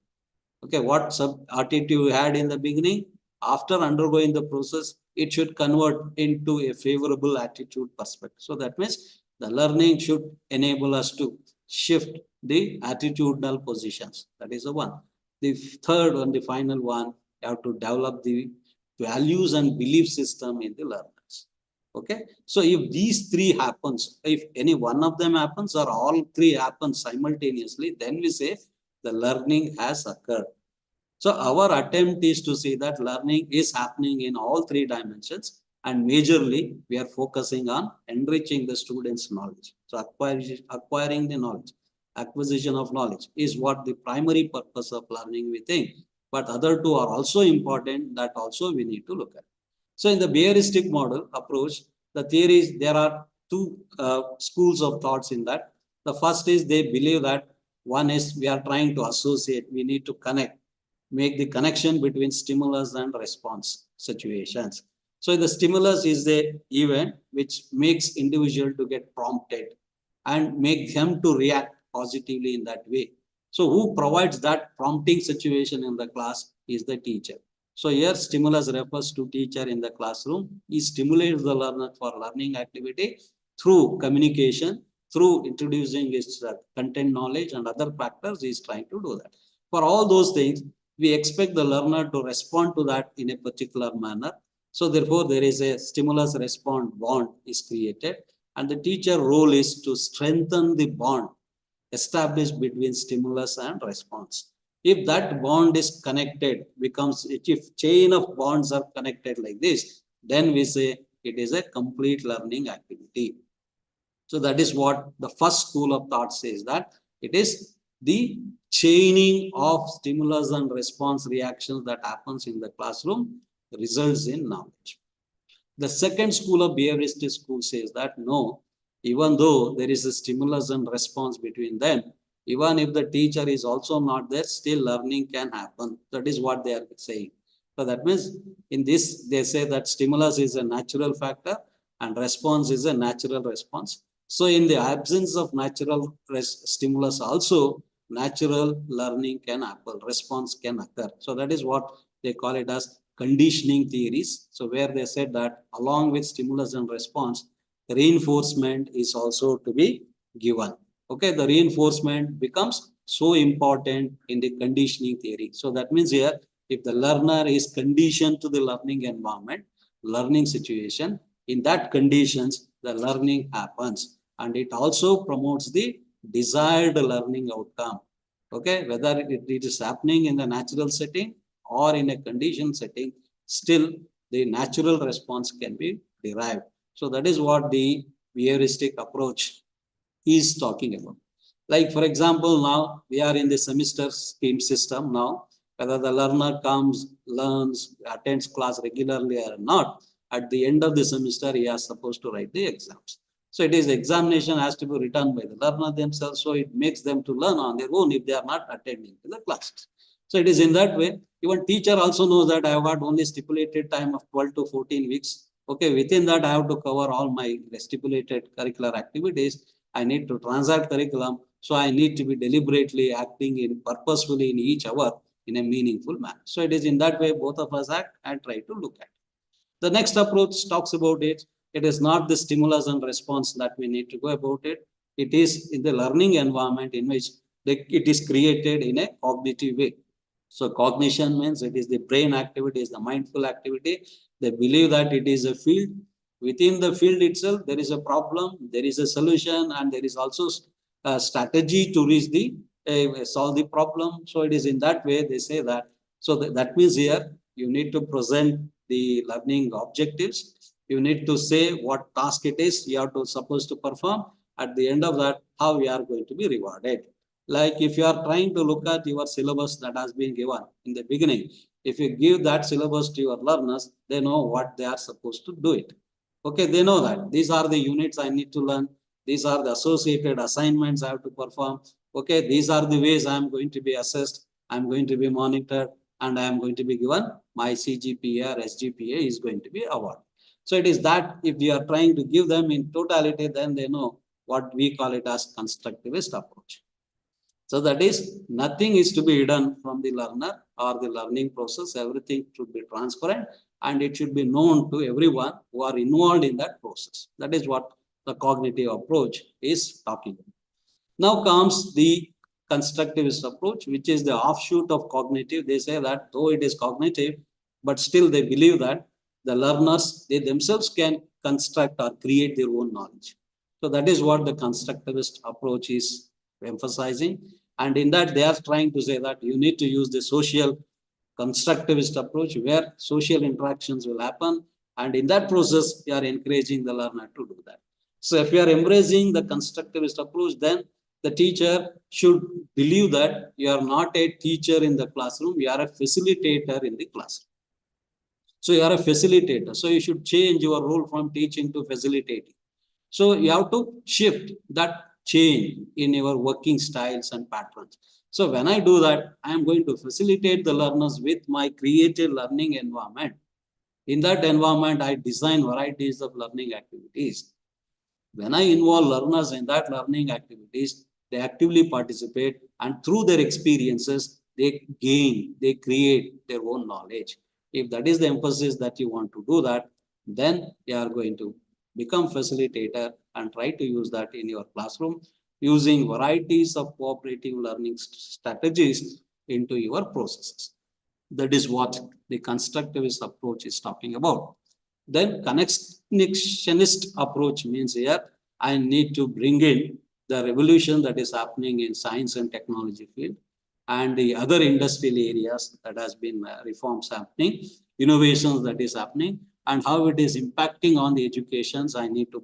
[SPEAKER 1] Okay, what attitude you had in the beginning, after undergoing the process, it should convert into a favorable attitude perspective. So that means the learning should enable us to shift the attitudinal positions. That is the one. The third and the final one, you have to develop the values and belief system in the learners. Okay, so if these three happens, if any one of them happens or all three happens simultaneously, then we say the learning has occurred. So our attempt is to see that learning is happening in all three dimensions, and majorly we are focusing on enriching the students' knowledge. So acquiring the knowledge, acquisition of knowledge is what the primary purpose of learning we think. But other two are also important, that also we need to look at. So in the behavioristic model approach, the theories, there are two schools of thoughts in that. The first is they believe that one is we are trying to associate, we need to connect, make the connection between stimulus and response situations. So the stimulus is the event which makes individual to get prompted and make them to react positively in that way. So who provides that prompting situation in the class is the teacher. So here stimulus refers to teacher in the classroom. He stimulates the learner for learning activity through communication, through introducing his content knowledge and other factors. He is trying to do that. For all those things, we expect the learner to respond to that in a particular manner. So therefore, there is a stimulus response bond is created, and the teacher role is to strengthen the bond established between stimulus and response. If that bond is connected, becomes, if chain of bonds are connected like this, then we say it is a complete learning activity. So that is what the first school of thought says, that it is the chaining of stimulus and response reactions that happens in the classroom results in knowledge. The second school of behavioristic school says that no, even though there is a stimulus and response between them, even if the teacher is also not there, still learning can happen. That is what they are saying. So that means in this, they say that stimulus is a natural factor and response is a natural response. So in the absence of natural stimulus also, natural learning can happen, response can occur. So that is what they call it as conditioning theories. So where they said that along with stimulus and response, reinforcement is also to be given. Okay, the reinforcement becomes so important in the conditioning theory. So that means here, if the learner is conditioned to the learning environment, learning situation, in that conditions, the learning happens. And it also promotes the desired learning outcome. Okay, whether it is happening in the natural setting or in a conditioned setting, still the natural response can be derived. So that is what the behavioristic approach is talking about. Like for example, now we are in the semester scheme system now, whether the learner comes, learns, attends class regularly or not, at the end of the semester, he is supposed to write the exams. So it is examination has to be written by the learner themselves. So it makes them to learn on their own if they are not attending to the classes. So it is in that way. Even teacher also knows that I have got only stipulated time of 12 to 14 weeks. Okay, within that I have to cover all my stipulated curricular activities. I need to transact curriculum. So I need to be deliberately acting in purposefully in each hour in a meaningful manner. So it is in that way both of us act and try to look at. The next approach talks about it. It is not the stimulus and response that we need to go about it. It is in the learning environment in which it is created in a cognitive way. So cognition means it is the brain activity, is the mindful activity. They believe that it is a field. Within the field itself, there is a problem, there is a solution, and there is also a strategy to reach the solve the problem. So it is in that way they say that. So that means here you need to present the learning objectives You need to say what task it is you are supposed to perform. At the end of that, how you are going to be rewarded. Like if you are trying to look at your syllabus that has been given in the beginning, if you give that syllabus to your learners, they know what they are supposed to do it. Okay, they know that these are the units I need to learn. These are the associated assignments I have to perform. Okay, these are the ways I am going to be assessed. I am going to be monitored, and I am going to be given my CGPA or SGPA is going to be awarded. So it is that if we are trying to give them in totality, then they know what we call it as constructivist approach. So that is, nothing is to be hidden from the learner or the learning process. Everything should be transparent and it should be known to everyone who are involved in that process. That is what the cognitive approach is talking about. Now comes the constructivist approach, which is the offshoot of cognitive. They say that though it is cognitive, but still they believe that the learners, they themselves can construct or create their own knowledge. So that is what the constructivist approach is emphasizing. And in that, they are trying to say that you need to use the social constructivist approach where social interactions will happen. And in that process, you are encouraging the learner to do that. So if you are embracing the constructivist approach, then the teacher should believe that you are not a teacher in the classroom, you are a facilitator in the classroom. So you are a facilitator. So you should change your role from teaching to facilitating. So you have to shift that change in your working styles and patterns. So when I do that, I am going to facilitate the learners with my creative learning environment. In that environment, I design varieties of learning activities. When I involve learners in that learning activities, they actively participate, and through their experiences, they gain, they create their own knowledge. If that is the emphasis that you want to do that, then you are going to become facilitator and try to use that in your classroom using varieties of cooperative learning strategies into your processes. That is what the constructivist approach is talking about. Then connectionist approach means here I need to bring in the revolution that is happening in science and technology field and the other industrial areas that has been reforms happening, innovations that is happening, and how it is impacting on the educations. I need to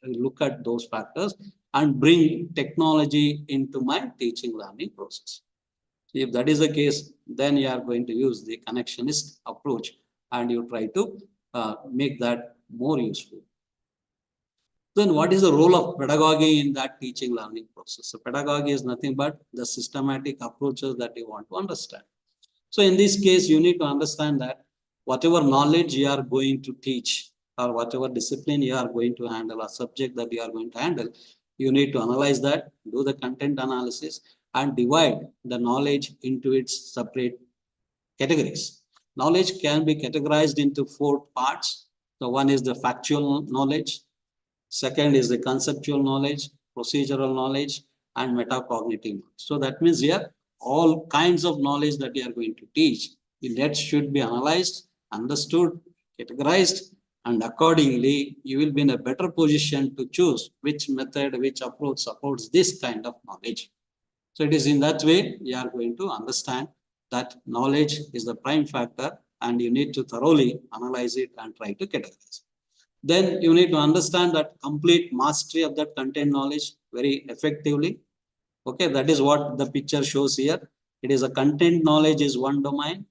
[SPEAKER 1] look at those factors and bring technology into my teaching learning process. If that is the case, then you are going to use the connectionist approach and you try to make that more useful. Then what is the role of pedagogy in that teaching learning process? So pedagogy is nothing but the systematic approaches that you want to understand. So in this case, you need to understand that whatever knowledge you are going to teach or whatever discipline you are going to handle or subject that you are going to handle, you need to analyze that, do the content analysis and divide the knowledge into its separate categories. Knowledge can be categorized into 4 parts. So one is the factual knowledge. Second is the conceptual knowledge, procedural knowledge, and metacognitive knowledge. So that means here, all kinds of knowledge that you are going to teach, that should be analyzed, understood, categorized, and accordingly, you will be in a better position to choose which method, which approach supports this kind of knowledge. So it is in that way you are going to understand that knowledge is the prime factor and you need to thoroughly analyze it and try to categorize. Then you need to understand that complete mastery of that content knowledge very effectively. Okay, that is what the picture shows here. It is a content knowledge is one domain.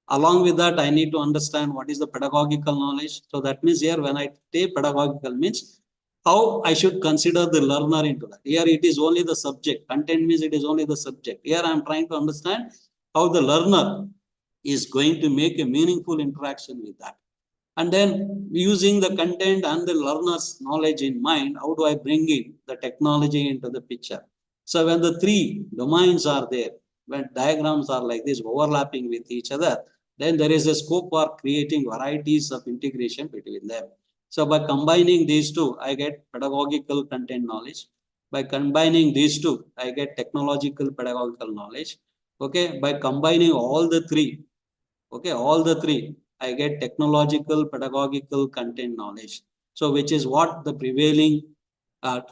[SPEAKER 1] Along with that, I need to understand what is the pedagogical knowledge. So that means here when I say pedagogical means how I should consider the learner into that. Here it is only the subject. Content means it is only the subject. Here I am trying to understand how the learner is going to make a meaningful interaction with that. And then using the content and the learner's knowledge in mind, how do I bring in the technology into the picture? So when the 3 domains are there, when diagrams are like this overlapping with each other, then there is a scope for creating varieties of integration between them. So by combining these 2, I get pedagogical content knowledge. By combining these 2, I get technological pedagogical knowledge. Okay, by combining all the 3, I get technological, pedagogical content knowledge. So which is what the prevailing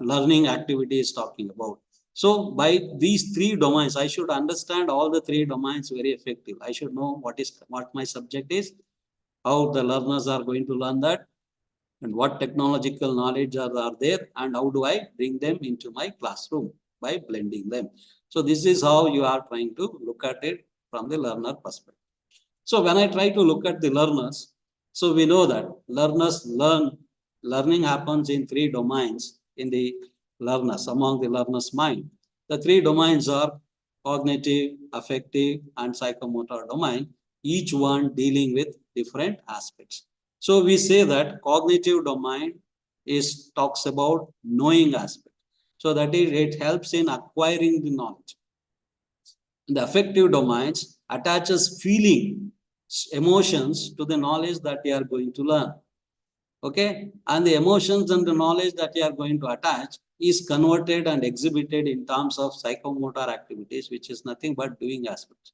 [SPEAKER 1] learning activity is talking about. So by these 3 domains, I should understand all the 3 domains very effective. I should know what my subject is, how the learners are going to learn that, and what technological knowledge are there, and how do I bring them into my classroom by blending them. So this is how you are trying to look at it from the learner perspective. So when I try to look at the learners, so we know that learning happens in 3 domains in the learners, among the learner's mind. The 3 domains are cognitive, affective, and psychomotor domain, each one dealing with different aspects. So we say that cognitive domain talks about knowing aspect. So that is, it helps in acquiring the knowledge. The affective domains attaches feeling, emotions to the knowledge that you are going to learn. Okay, and the emotions and the knowledge that you are going to attach is converted and exhibited in terms of psychomotor activities, which is nothing but doing aspects.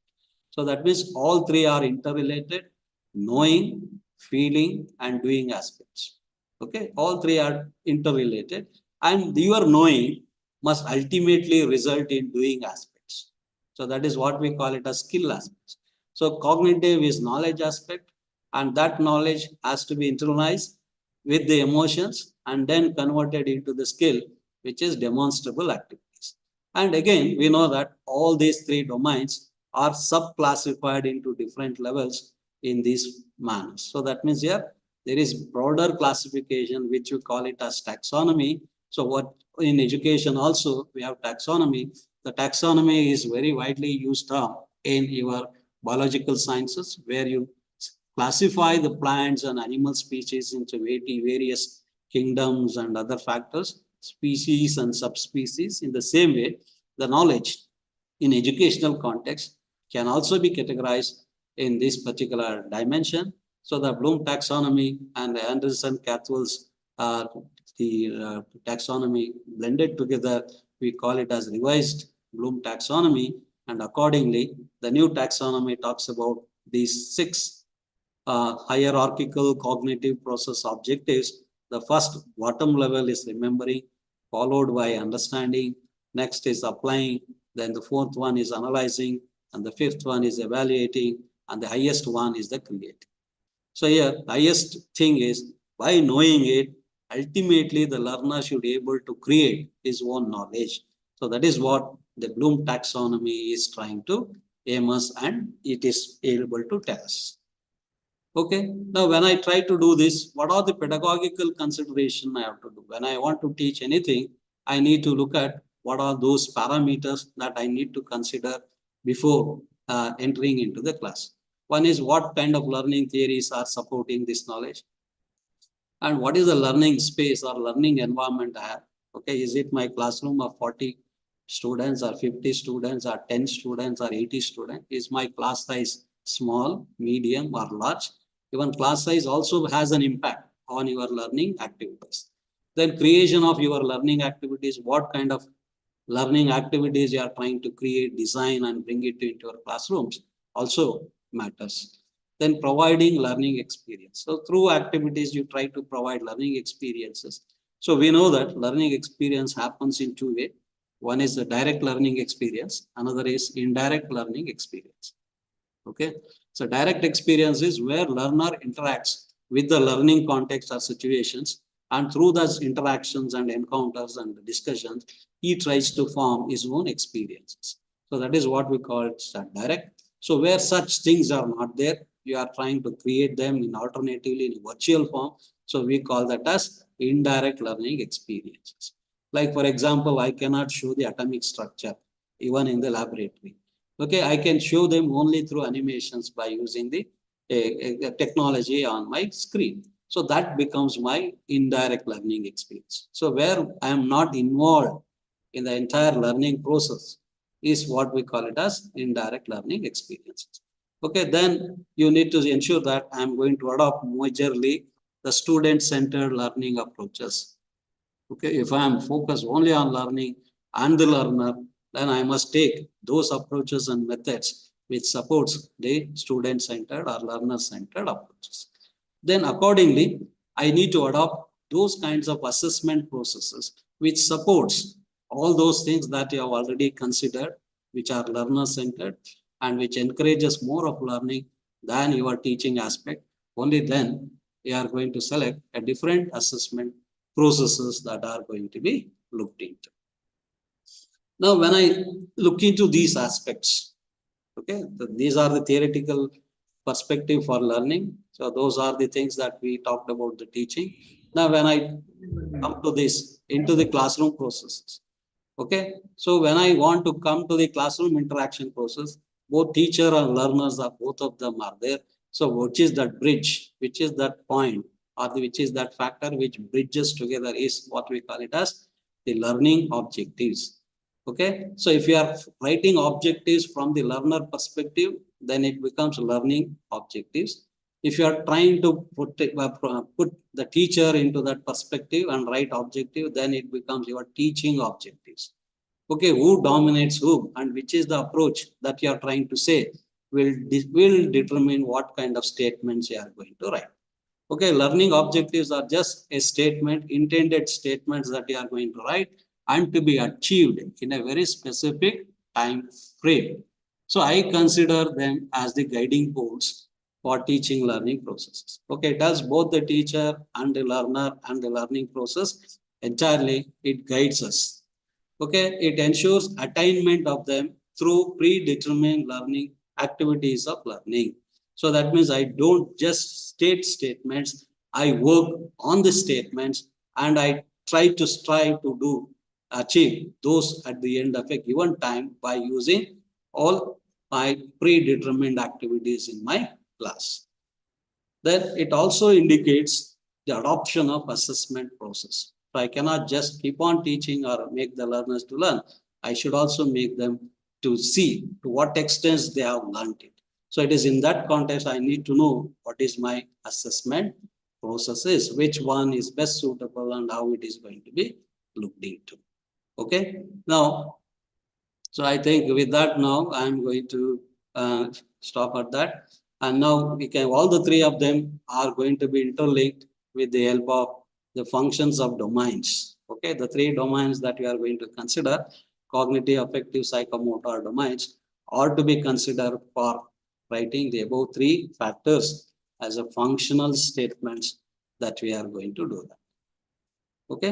[SPEAKER 1] So that means all 3 are interrelated: knowing, feeling, and doing aspects. Okay, all 3 are interrelated, and your knowing must ultimately result in doing aspects. So that is what we call it as skill aspects. So cognitive is knowledge aspect, and that knowledge has to be internalized with the emotions and then converted into the skill, which is demonstrable activities. And again, we know that all these 3 domains are sub-classified into different levels in these manners. So that means here there is broader classification, which we call it as taxonomy. So what in education also we have taxonomy. The taxonomy is very widely used term in your biological sciences, where you classify the plants and animal species into various kingdoms and other factors, species and subspecies. In the same way, the knowledge in educational context can also be categorized in this particular dimension. So the Bloom taxonomy and the Anderson-Cathwell's the taxonomy blended together, we call it as revised Bloom taxonomy. And accordingly, the new taxonomy talks about these 6 hierarchical cognitive process objectives. The first bottom level is remembering, followed by understanding. Next is applying. Then the 4th one is analyzing. And the 5th one is evaluating. And the highest one is the creating. So here, highest thing is, by knowing it, ultimately the learner should be able to create his own knowledge. So that is what the Bloom taxonomy is trying to aim us, and it is able to tell us. Okay, now when I try to do this, what are the pedagogical considerations I have to do? When I want to teach anything, I need to look at what are those parameters that I need to consider before entering into the class. One is, what kind of learning theories are supporting this knowledge? And what is the learning space or learning environment I have? Okay, is it my classroom of 40 students or 50 students or 10 students or 80 students? Is my class size small, medium, or large? Even class size also has an impact on your learning activities. Then creation of your learning activities, what kind of learning activities you are trying to create, design, and bring it into your classrooms also matters. Then providing learning experience. So through activities, you try to provide learning experiences. So we know that learning experience happens in 2 ways. One is the direct learning experience. Another is indirect learning experience. Okay. So direct experience is where learner interacts with the learning context or situations. And through those interactions and encounters and discussions, he tries to form his own experiences. So that is what we call it direct. So where such things are not there, you are trying to create them in alternatively in virtual form. So we call that as indirect learning experiences. Like for example, I cannot show the atomic structure even in the laboratory. Okay, I can show them only through animations by using the technology on my screen. So that becomes my indirect learning experience. So where I am not involved in the entire learning process is what we call it as indirect learning experiences. Okay, then you need to ensure that I am going to adopt majorly the student-centered learning approaches. Okay, if I am focused only on learning and the learner, then I must take those approaches and methods which supports the student-centered or learner-centered approaches. Then accordingly, I need to adopt those kinds of assessment processes which supports all those things that you have already considered, which are learner-centered and which encourages more of learning than your teaching aspect. Only then we are going to select a different assessment processes that are going to be looked into. Now, when I look into these aspects, okay, these are the theoretical perspective for learning. So those are the things that we talked about the teaching. Now, when I come to this, into the classroom processes, okay. So when I want to come to the classroom interaction process, both teacher and learners are, both of them are there. So which is that bridge, which is that point, or which is that factor which bridges together is what we call it as the learning objectives. Okay. So if you are writing objectives from the learner perspective, then it becomes learning objectives. If you are trying to put the teacher into that perspective and write objective, then it becomes your teaching objectives. Okay, who dominates whom and which is the approach that you are trying to say will determine what kind of statements you are going to write. Okay, learning objectives are just a statement, intended statements that you are going to write and to be achieved in a very specific time frame. So I consider them as the guiding poles for teaching learning processes. Okay, it has both the teacher and the learner and the learning process entirely. It guides us. Okay, it ensures attainment of them through predetermined learning activities of learning. So that means I don't just state statements, I work on the statements and I try to strive to achieve those at the end of a given time by using all my predetermined activities in my class. Then it also indicates the adoption of assessment process. So I cannot just keep on teaching or make the learners to learn. I should also make them to see to what extent they have learned it. So it is in that context, I need to know what is my assessment process is, which one is best suitable and how it is going to be looked into. Okay. Now, so I think with that now, I'm going to stop at that. And now we can, all the three of them are going to be interlinked with the help of the functions of domains. Okay, the three domains that we are going to consider, cognitive, affective, psychomotor domains, are to be considered for writing the above three factors as a functional statements that we are going to do that.